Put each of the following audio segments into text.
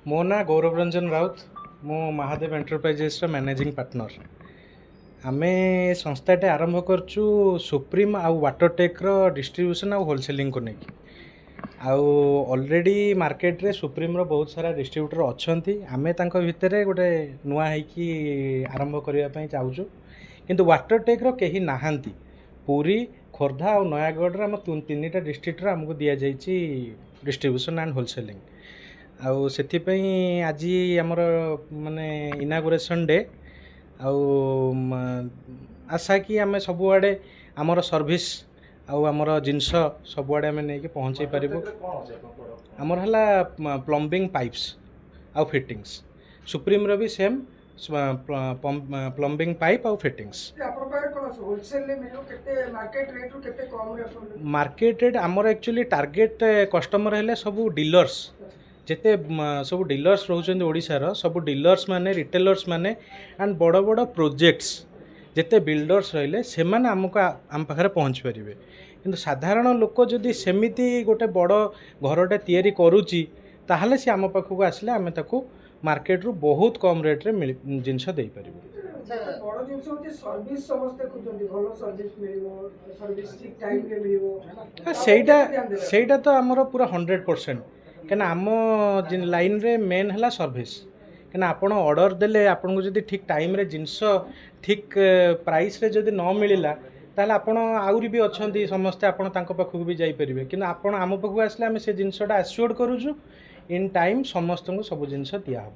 मो ना गौरव रंजन राउत मु महादेव एंटरप्राइजेस मैनेजिंग पार्टनर आमे संस्थाटे आरंभ करचु सुप्रीम आउ वाटरटेक रो डिस्ट्रीब्यूशन आउ होलसेलिंग को लेकिन आउ ऑलरेडी मार्केट रे सुप्रीम रो बहुत सारा डिस्ट्रीब्यूटर अच्छी आमे तांको भितरे गोटे नुआ हैकी आरंभ करबा पई चाहूछु किंतु वाटरटेक रो केही नाहांती पुरी खोर्धा और नयागढ़ रे हम तीनटा डिस्ट्रिक्ट रे हमको दिया जाइछि डिस्ट्रीब्यूशन एंड होलसेलिंग आउ ସେଥିପାଇଁ ଆଜି ଆମର ମାନେ ଇନାଗୁରେସନ୍ ଡେ ଆଉ ଆଶା କି ଆମେ ସବୁଆଡ଼େ ଆମର ସର୍ଭିସ୍ ଆଉ ଆମର ଜିନିଷ ସବୁଆଡ଼େ ଆମେ ନେଇକି ପହଞ୍ଚେଇ ପାରିବୁ। ଆମର ହେଲା ପ୍ଲମ୍ବିଂ ପାଇପ୍ସ ଆଉ ଫିଟିଂସ୍ ସୁପ୍ରିମର ବି ସେମ୍ ପ୍ଲମ୍ବିଂ ପାଇପ୍ ଆଉ ଫିଟିଂସ୍। ମାର୍କେଟ ରେଟ୍ ଆମର ଆକ୍ଚୁଆଲି ଟାର୍ଗେଟ କଷ୍ଟମର ହେଲେ ସବୁ ଡିଲର୍ସ ଯେତେ ସବୁ ଡିଲର୍ସ ରହୁଛନ୍ତି ଓଡ଼ିଶାର ସବୁ ଡିଲର୍ସ ମାନେ ରିଟେଲର୍ସ ମାନେ ଆଣ୍ଡ ବଡ଼ ବଡ଼ ପ୍ରୋଜେକ୍ଟସ୍ ଯେତେ ବିଲ୍ଡର୍ସ ରହିଲେ ସେମାନେ ଆମକୁ ଆମ ପାଖରେ ପହଞ୍ଚି ପାରିବେ। କିନ୍ତୁ ସାଧାରଣ ଲୋକ ଯଦି ସେମିତି ଗୋଟେ ବଡ଼ ଘରଟେ ତିଆରି କରୁଛି ତାହେଲେ ସେ ଆମ ପାଖକୁ ଆସିଲେ ଆମେ ତାକୁ ମାର୍କେଟରୁ ବହୁତ କମ୍ ରେଟ୍ରେ ଜିନିଷ ଦେଇପାରିବୁ। ସେଇଟା ତ ଆମର ପୁରା 100% କାହିଁକିନା ଆମ ଲାଇନ୍ରେ ମେନ୍ ହେଲା ସର୍ଭିସ୍। କାହିଁକିନା ଆପଣ ଅର୍ଡ଼ର ଦେଲେ ଆପଣଙ୍କୁ ଯଦି ଠିକ୍ ଟାଇମ୍ରେ ଜିନିଷ ଠିକ୍ ପ୍ରାଇସ୍ରେ ଯଦି ନ ମିଳିଲା ତାହେଲେ ଆପଣ ଆହୁରି ବି ଅଛନ୍ତି ସମସ୍ତେ ଆପଣ ତାଙ୍କ ପାଖକୁ ବି ଯାଇପାରିବେ। କିନ୍ତୁ ଆପଣ ଆମ ପାଖକୁ ଆସିଲେ ଆମେ ସେ ଜିନିଷଟା ଆସ୍ୟୋର୍ଡ କରୁଛୁ ଇନ୍ ଟାଇମ୍ ସମସ୍ତଙ୍କୁ ସବୁ ଜିନିଷ ଦିଆହେବ।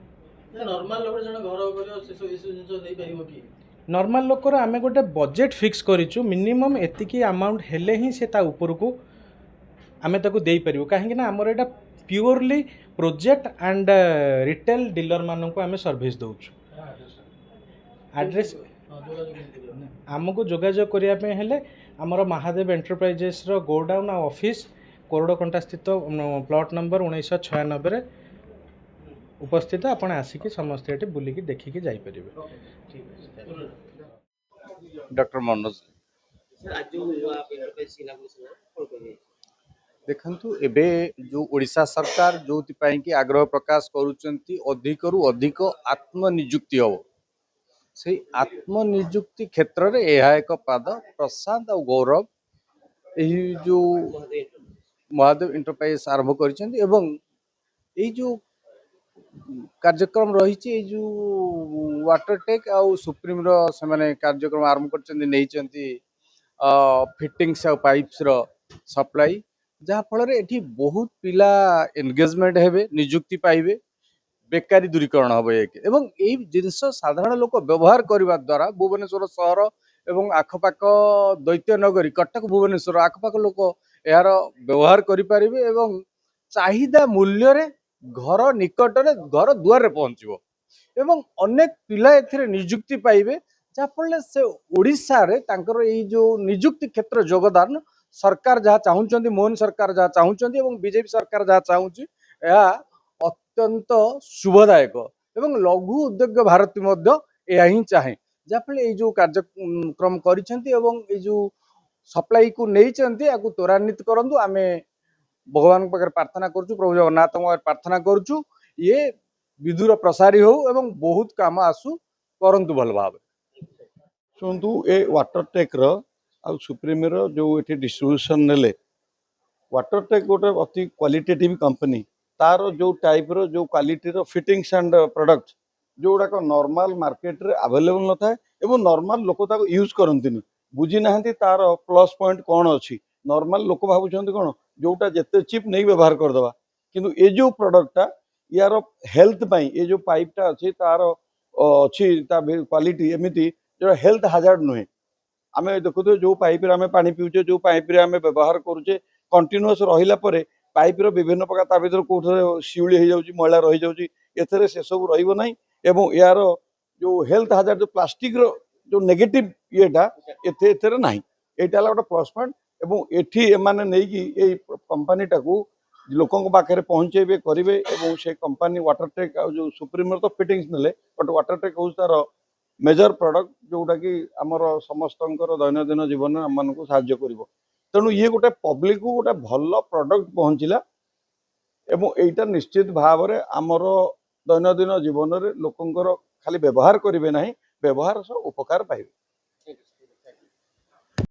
ନର୍ମାଲ ଲୋକର ଆମେ ଗୋଟେ ବଜେଟ୍ ଫିକ୍ସ କରିଛୁ ମିନିମମ୍ ଏତିକି ଆମାଉଣ୍ଟ ହେଲେ ହିଁ ସେ ତା ଉପରକୁ ଆମେ ତାକୁ ଦେଇପାରିବୁ। କାହିଁକିନା ଆମର ଏଇଟା ପ୍ୟୁରଲି ପ୍ରୋଜେକ୍ଟ ଆଣ୍ଡ ରିଟେଲ ଡିଲର ମାନଙ୍କୁ ଆମେ ସର୍ଭିସ୍ ଦେଉଛୁ। ଆଡ୍ରେସ୍ ଆମକୁ ଯୋଗାଯୋଗ କରିବା ପାଇଁ ହେଲେ ଆମର ମହାଦେବ ଏଣ୍ଟରପ୍ରାଇଜେସ୍ର ଗୋଡାଉନ୍ ଆଉ ଅଫିସ୍ କୋରଡ଼କଣ୍ଟା ସ୍ଥିତ ପ୍ଲଟ୍ ନମ୍ବର 1996ରେ ଉପସ୍ଥିତ। ଆପଣ ଆସିକି ସମସ୍ତେ ଏଠି ବୁଲିକି ଦେଖିକି ଯାଇପାରିବେ। डॉक्टर मनोज देखंतु एबे जो ओडिशा सरकार जो कि आग्रह प्रकाश करूचंती अधिकरु अधिक आत्मनियुक्ति हो से आत्मनियुक्ति क्षेत्र रे यह एक पाद प्रशांत और गौरव यही जो महादेव इंटरप्राइज आरंभ करिसेंती एवं यही जो कार्यक्रम रही जो वाटरटेक आउ सुप्रीम रो से माने कार्यक्रम आरंभ करचंती नेइचंती फिटिंग्स और पाइप्स रो सप्लाई जहाँ फल एठी बहुत पिला एंगेजमेंट हेबे नियुक्ति पाइबे बेकारी दूरीकरण हम एक एवं यही जिनस साधारण लोक व्यवहार करने द्वारा भुवनेश्वर सहर एवं आखपाख दैत्य नगरी कटक भुवनेश्वर आखपाख लोक यार व्यवहार करें एवं चाहिदा मूल्य रे घर निकट रे घर दुआर पहुँचो एवं अनेक पिला एथिरे नियुक्ति पाइबे जहाँफल से ओडिशा रे तांकर एई जो नियुक्ति क्षेत्र योगदान सरकार जहाँ चाहूँगी मोहन सरकार जहाँ चाहूँगी एवं बीजेपी सरकार जहाँ चाहूँगी अत्यंत शुभदायक एवं लघु उद्योग भारती ही चाहे जहाँफल ये जो कार्यक्रम कर सप्लाई को नहीं त्वरान्वित करूँ आम भगवान पाखे प्रार्थना करुँ प्रभु जगन्नाथ प्रार्थना करुँ ये विदुर प्रसारी हो एवं बहुत काम आसू करंतु भल भाव शुणु ए वाटरटेक रो सुप्रीम रो जो ये डिस्ट्रीब्यूशन नेले वाटरटेक गोटे अति क्वालिटेटिव कंपनी तार जो टाइप रो जो क्वालिटी रो फिटिंग्स एंड प्रोडक्ट जो गुड़ाक नॉर्मल मार्केट रे अवेलेबल न थाए एवं नॉर्मल लोक ताको यूज करंतिनी बुझी नाहंती तार प्लस पॉइंट कौन अच्छी नॉर्मल लोक भावुଛନ୍ତି कौन जोटा जिते चिप नहीं व्यवहार करदवा किंतु ये जो प्रोडक्टा यार हेल्थ पाई ये जो पाइपटा अच्छी तार अच्छी क्वालिटी एमती जो हेल्थ हाजार्ड नुहे आम देखु जो पाइप आम पानी पीछे जो पाइप आम व्यवहार करुचे कंटिन्यूअस रहिला परे पाइप रो विभिन्न प्रकार ता भीतर कोठरे शिउली हो जाउची मैला रहि जाउची एथरे से सब रहिबो नाही एवं यार जो हेल्थ हाजार्ड जो प्लास्टिक रो जो नेगेटिव येटा एथरे नाही एटा ला गोटे प्लस पॉइंट एवं एठी एमाने नै कि ए कंपनी टाकू लोकन पाखे पहुँचेबे करेंगे एवं से कंपनी वाटरटेक जो सुप्रीम तो फिटिंग्स नेले बट वाटरटेक हूँ तार मेजर प्रोडक्ट जोटा कि आमर समस्त दैनंदिन जीवन आम मानक साहाय्य कर तेणु ये गोटे पब्लिक को गोटे भल प्रोडक्ट पहुँचला ଏବଂ ଏଇଟା ନିଶ୍ଚିତ ଭାବରେ ଆମର ଦୈନନ୍ଦିନ ଜୀବନରେ ଲୋକଙ୍କର ଖାଲି ବ୍ୟବହାର କରିବେ ନାହିଁ, ବ୍ୟବହାର ସହ ଉପକାର ପାଇବେ।